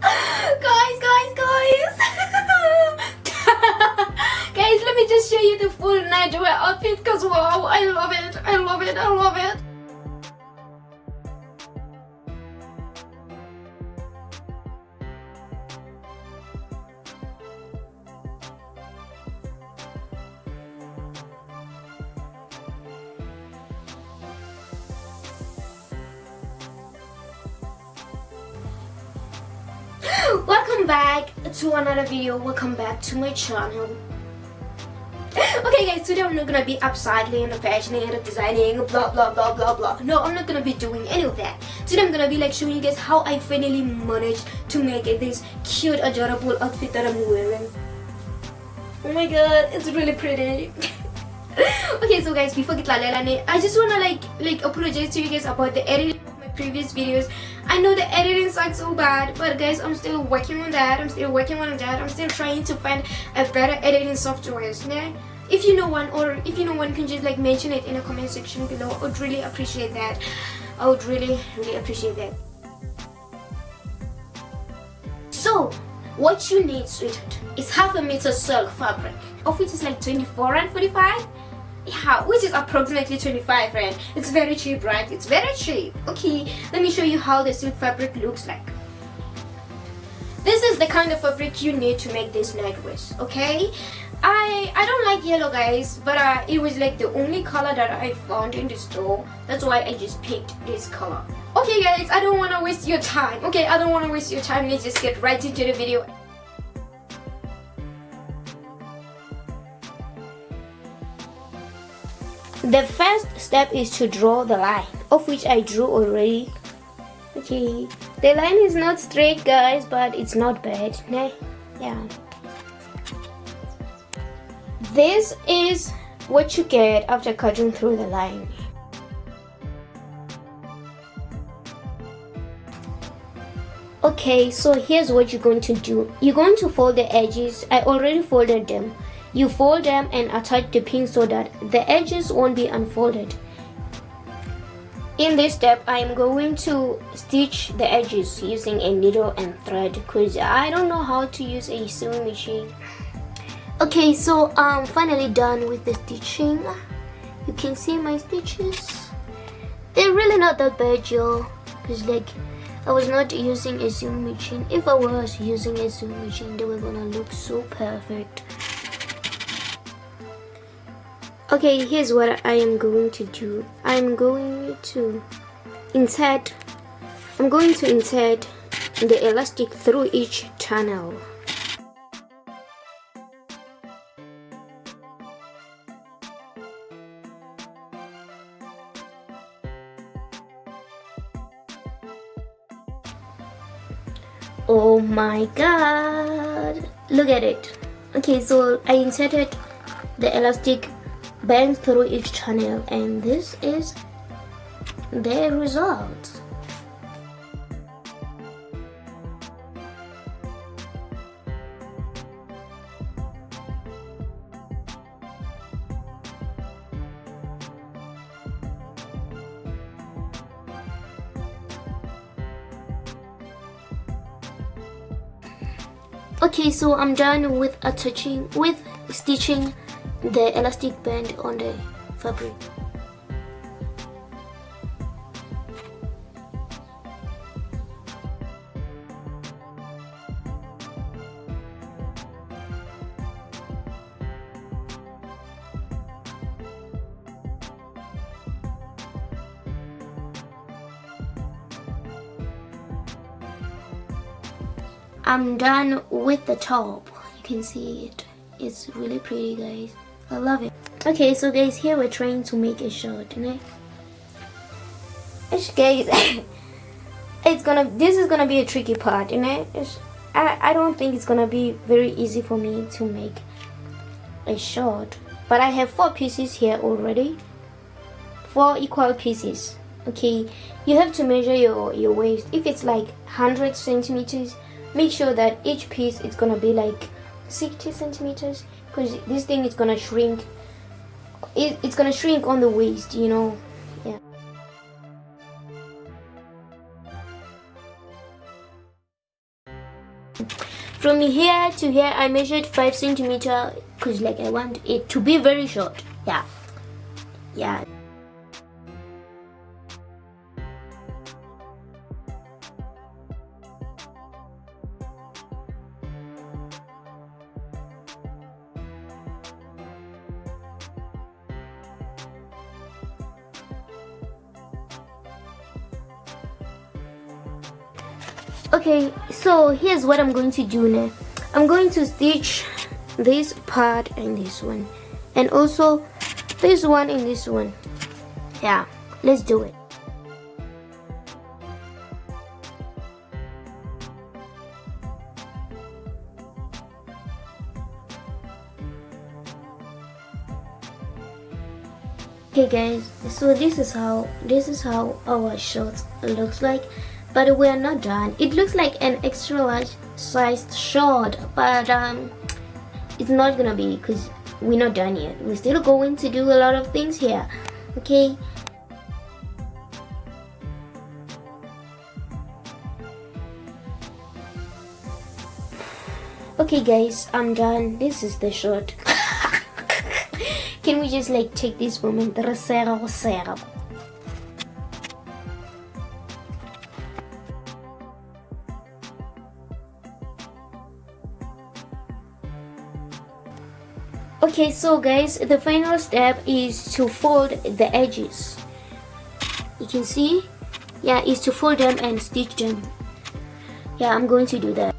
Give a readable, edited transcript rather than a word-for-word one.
Guys. Guys, let me just show you the full nightwear outfit because wow, I love it. Welcome back to another video. Welcome back to my channel. Okay guys, today I'm not gonna be upcycling or fashioning or designing blah. No, I'm not gonna be doing any of that. Today I'm gonna be like showing you guys how I finally managed to make this cute adorable outfit that I'm wearing. Oh my god, it's really pretty. Okay, so guys, before I just wanna like apologize to you guys about the editing of my previous videos. I know the editing sucks so bad, but guys, I'm still working on that. I'm still trying to find a better editing software. Yeah? If you know one, or if you know one, can just like mention it in the comment section below. I would really appreciate that. I would really appreciate that. So what you need, sweetheart, is half a meter silk fabric, of which is like 24 and 45. Yeah, which is approximately 25 rand. It's very cheap, right? It's very cheap. Okay, let me show you how the silk fabric looks like. This is the kind of fabric you need to make this nightwears. Okay, I don't like yellow, guys, but it was like the only color that I found in the store. That's why I just picked this color. Okay guys, I don't want to waste your time. Let's just get right into the video. The first step is to draw the line, of which I drew already. Okay, the line is not straight, guys, but it's not bad. Yeah. This is what you get after cutting through the line. Okay, so here's what you're going to do. You're going to fold the edges. I already folded them. You fold them and attach the pin so that the edges won't be unfolded. In this step, I'm going to stitch the edges using a needle and thread because I don't know how to use a sewing machine. Okay, so I'm finally done with the stitching. You can see my stitches. They're really not that bad, y'all, because like I was not using a sewing machine. If I was using a sewing machine, they were gonna look so perfect. Okay, here's what I am going to do. I'm going to insert the elastic through each channel. Oh my god, look at it. Okay, so I inserted the elastic bend through each channel, and this is the result. Okay, so I'm done with stitching the elastic band on the fabric. I'm done with the top. You can see it. It's really pretty, guys. I love it. Okay, so guys, here we're trying to make a short, guys. This is gonna be a tricky part, I don't think it's gonna be very easy for me to make a short, but I have 4 pieces here already, 4 equal pieces. Okay, you have to measure your waist. If it's like 100 centimeters, make sure that each piece is gonna be like 60 centimeters, because this thing is gonna shrink. It's gonna shrink on the waist, Yeah. From here to here I measured 5 centimeter because like I want it to be very short. Yeah. Okay, so here's what I'm going to do now. I'm going to stitch this part and this one, and also this one and this one. Yeah, let's do it. Okay guys, so this is how our shorts looks like, but we are not done. It looks like an extra large sized short, but it's not gonna be because we're not done yet. We're still going to do a lot of things here. Okay, okay guys, I'm done. This is the short. Can we just like take this moment? Okay, so guys, the final step is to fold the edges. You can see, yeah, is to fold them and stitch them. Yeah, I'm going to do that.